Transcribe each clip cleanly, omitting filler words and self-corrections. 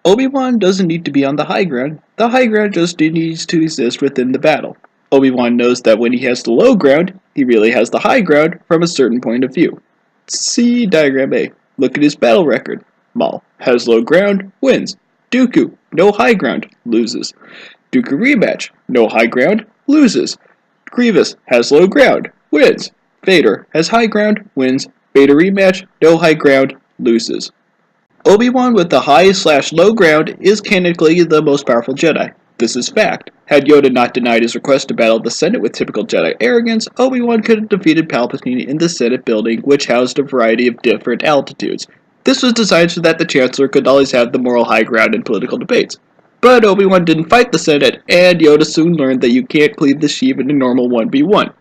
Obi-Wan doesn't need to be on the high ground just needs to exist within the battle. Obi-Wan knows that when he has the low ground, he really has the high ground from a certain point of view. See Diagram A. Look at his battle record. Maul has low ground, wins. Dooku, no high ground, loses. Dooku rematch, no high ground, loses. Grievous has low ground, wins. Vader has high ground, wins. Vader rematch, no high ground, loses. Obi-Wan with the high/low ground is canonically the most powerful Jedi. This is fact. Had Yoda not denied his request to battle the Senate with typical Jedi arrogance, Obi-Wan could have defeated Palpatine in the Senate building, which housed a variety of different altitudes. This was designed so that the Chancellor could always have the moral high ground in political debates. But Obi-Wan didn't fight the Senate, and Yoda soon learned that you can't cleave the sheep in a normal 1v1.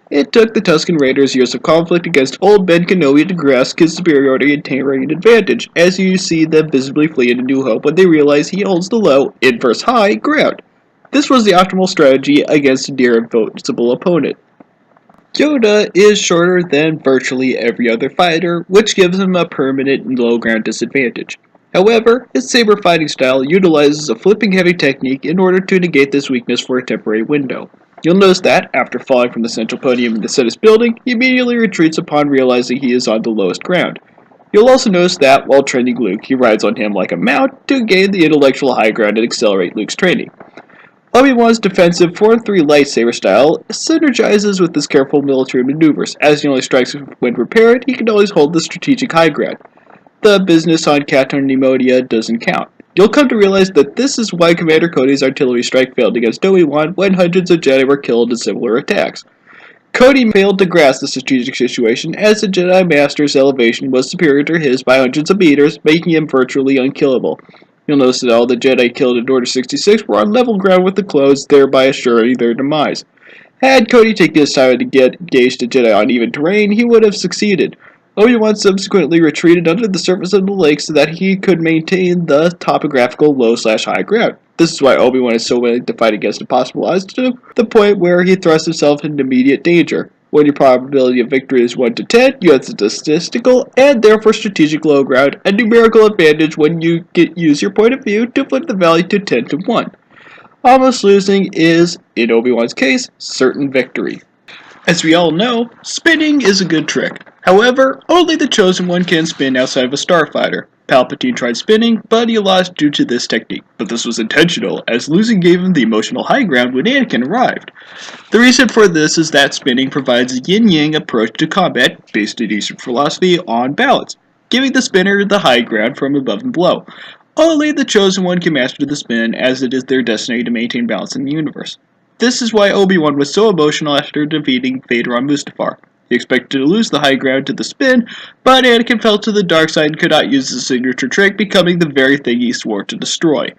It took the Tusken Raiders years of conflict against old Ben Kenobi to grasp his superiority and terrain advantage, as you see them visibly flee into New Hope when they realize he holds the low, inverse high, ground. This was the optimal strategy against a near invincible opponent. Yoda is shorter than virtually every other fighter, which gives him a permanent low ground disadvantage. However, his saber fighting style utilizes a flipping heavy technique in order to negate this weakness for a temporary window. You'll notice that, after falling from the central podium in the Senate building, he immediately retreats upon realizing he is on the lowest ground. You'll also notice that, while training Luke, he rides on him like a mount to gain the intellectual high ground and accelerate Luke's training. Obi-Wan's defensive 4-3 lightsaber style synergizes with his careful military maneuvers. As he only strikes when prepared, he can always hold the strategic high ground. The business on Caton and Nemodia doesn't count. You'll come to realize that this is why Commander Cody's artillery strike failed against Obi-Wan when hundreds of Jedi were killed in similar attacks. Cody failed to grasp the strategic situation as the Jedi Master's elevation was superior to his by hundreds of meters, making him virtually unkillable. You'll notice that all the Jedi killed in Order 66 were on level ground with the clones, thereby assuring their demise. Had Cody taken his time to get engaged a Jedi on even terrain, he would have succeeded. Obi-Wan subsequently retreated under the surface of the lake so that he could maintain the topographical low/high ground. This is why Obi-Wan is so willing to fight against impossible odds to the point where he thrusts himself into immediate danger. When your probability of victory is 1 to 10, you have the statistical and therefore strategic low ground, a numerical advantage when you use your point of view to flip the value to 10 to 1. Almost losing is, in Obi-Wan's case, certain victory. As we all know, spinning is a good trick. However, only the Chosen One can spin outside of a starfighter. Palpatine tried spinning, but he lost due to this technique. But this was intentional, as losing gave him the emotional high ground when Anakin arrived. The reason for this is that spinning provides a yin-yang approach to combat, based in Eastern philosophy, on balance, giving the spinner the high ground from above and below. Only the Chosen One can master the spin, as it is their destiny to maintain balance in the universe. This is why Obi-Wan was so emotional after defeating Vader on Mustafar. He expected to lose the high ground to the spin, but Anakin fell to the dark side and could not use his signature trick, becoming the very thing he swore to destroy.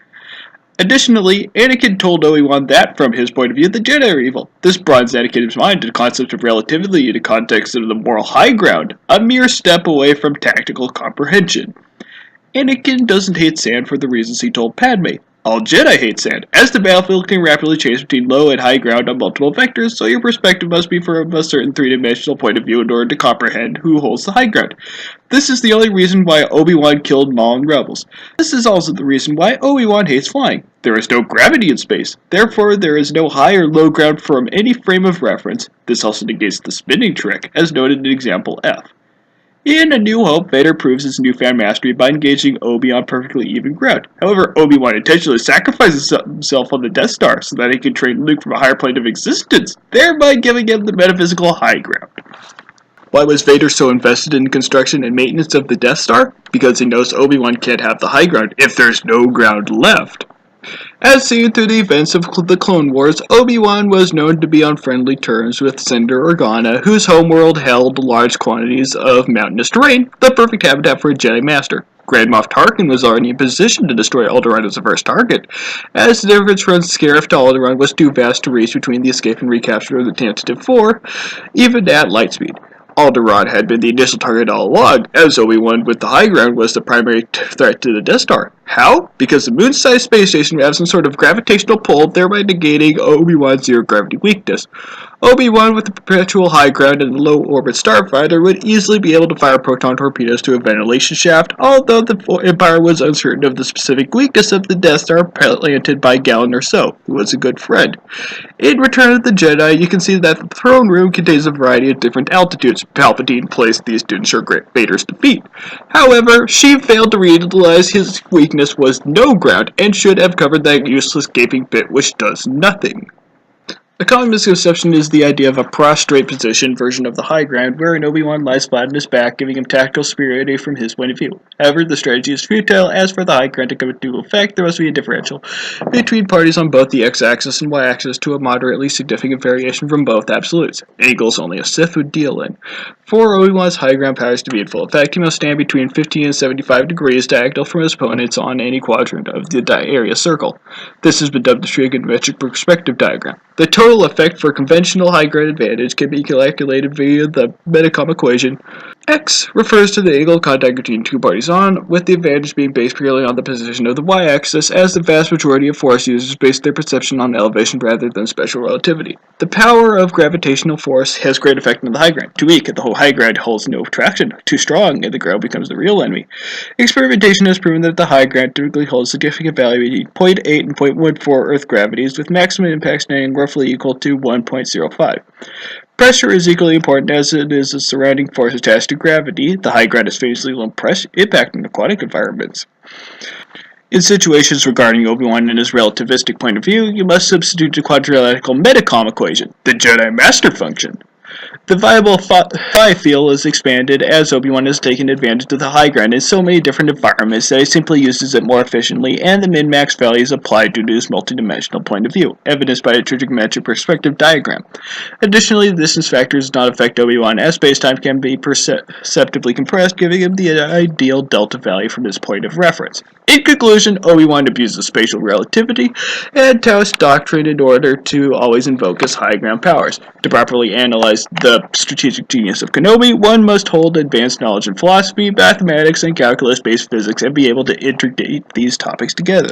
Additionally, Anakin told Obi-Wan that, from his point of view, the Jedi are evil. This broadens Anakin's mind to the concept of relativity in the context of the moral high ground, a mere step away from tactical comprehension. Anakin doesn't hate sand for the reasons he told Padme. All Jedi hate sand, as the battlefield can rapidly change between low and high ground on multiple vectors, so your perspective must be from a certain three-dimensional point of view in order to comprehend who holds the high ground. This is the only reason why Obi-Wan killed Maul in Rebels. This is also the reason why Obi-Wan hates flying. There is no gravity in space, therefore there is no high or low ground from any frame of reference. This also negates the spinning trick, as noted in example F. In A New Hope, Vader proves his newfound mastery by engaging Obi on perfectly even ground. However, Obi-Wan intentionally sacrifices himself on the Death Star so that he can train Luke from a higher plane of existence, thereby giving him the metaphysical high ground. Why was Vader so invested in construction and maintenance of the Death Star? Because he knows Obi-Wan can't have the high ground if there's no ground left. As seen through the events of the Clone Wars, Obi-Wan was known to be on friendly terms with Senator Organa, whose homeworld held large quantities of mountainous terrain, the perfect habitat for a Jedi Master. Grand Moff Tarkin was already in position to destroy Alderaan as the first target, as the difference from Scarif to Alderaan was too vast to reach between the escape and recapture of the Tantive 4, even at light speed. Alderaan had been the initial target all along, as Obi-Wan with the high ground was the primary threat to the Death Star. How? Because the moon-sized space station has some sort of gravitational pull, thereby negating Obi-Wan's zero-gravity weakness. Obi-Wan, with the perpetual high ground and the low-orbit starfighter, would easily be able to fire proton torpedoes to a ventilation shaft, although the Empire was uncertain of the specific weakness of the Death Star planted by Galen Erso, who was a good friend. In Return of the Jedi, you can see that the throne room contains a variety of different altitudes. Palpatine placed these to ensure Vader's defeat. However, she failed to realize his weakness was no ground and should have covered that useless gaping pit which does nothing. A common misconception is the idea of a prostrate position version of the high ground, wherein Obi-Wan lies flat on his back, giving him tactical superiority from his point of view. However, the strategy is futile. As for the high ground to come into effect, there must be a differential between parties on both the x-axis and y-axis to a moderately significant variation from both absolutes. Angles only a Sith would deal in. For Obi-Wan's high ground powers to be in full effect, he must stand between 15 and 75 degrees diagonal from his opponents on any quadrant of the area circle. This has been dubbed the trigonometric perspective diagram. The total effect for conventional high ground advantage can be calculated via the Metacom equation. X refers to the angle of contact between two parties on, with the advantage being based purely on the position of the y-axis, as the vast majority of force users base their perception on elevation rather than special relativity. The power of gravitational force has great effect on the high ground. Too weak, the whole high ground holds no traction. Too strong, and the ground becomes the real enemy. Experimentation has proven that the high ground typically holds significant value between 0.8 and 0.14 Earth gravities, with maximum impact standing roughly equal to 1.05. Pressure is equally important as it is the surrounding force attached to gravity. The high ground is famously low impact in aquatic environments. In situations regarding Obi-Wan and his relativistic point of view, you must substitute the quadratical Metacom equation, the Jedi Master Function. The viable phi field is expanded as Obi-Wan has taken advantage of the high ground in so many different environments that he simply uses it more efficiently, and the min-max value is applied due to his multidimensional point of view, evidenced by a trigonometric perspective diagram. Additionally, the distance factor does not affect Obi-Wan, as space-time can be perceptibly compressed, giving him the ideal delta value from his point of reference. In conclusion, Obi-Wan abuses spatial relativity and Taoist doctrine in order to always invoke his high ground powers. To properly analyze the strategic genius of Kenobi, one must hold advanced knowledge in philosophy, mathematics, and calculus-based physics and be able to integrate these topics together.